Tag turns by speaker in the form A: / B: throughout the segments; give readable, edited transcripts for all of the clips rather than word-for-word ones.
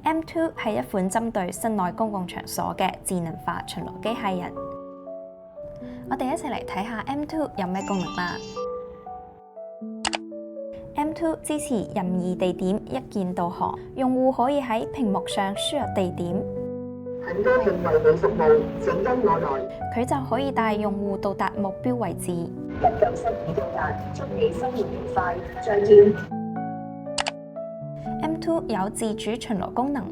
A: M2 係一款針對室內公共場所嘅智能化巡邏機械人。我哋一齊嚟睇下 M2 有咩功能啦。M2 支持任意地點一鍵導航，用戶可以喺屏幕上輸入地點，
B: 很高興為你服務，請跟我來。
A: 佢就可以帶用戶到達目標位置。
B: 197已到達，祝你生活愉快，再見。
A: M2 有自主巡邏功能，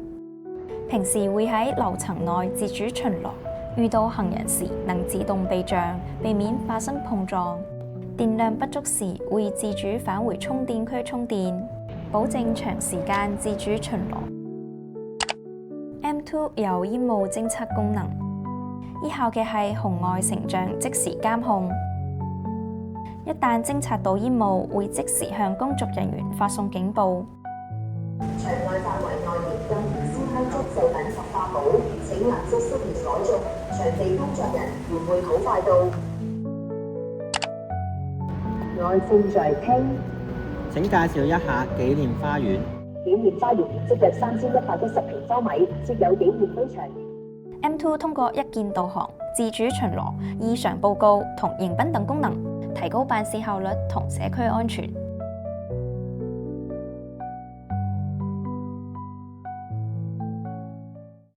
A: 平時會喺樓層內自主巡邏，遇到行人時能自動避障，避免發生碰撞。電量不足時會自主返回充電區充電，保證長時間自主巡邏。M2 有煙霧偵測功能，依靠嘅係紅外成像即時監控，一旦偵察到煙霧，會即時向工作人員發送警報。
B: 場內範圍內嚴禁燃燒香燭製品及化寶，請立即熄滅火燭。場地工作人員會好快到。我正在聽。
C: 請介紹一下紀念花園。
B: 紀念花園面積約3110平方米，設有紀念飛場。
A: M2 通過一鍵導航、自主巡邏、異常報告同迎賓等功能，提高辦事效率同社區安全。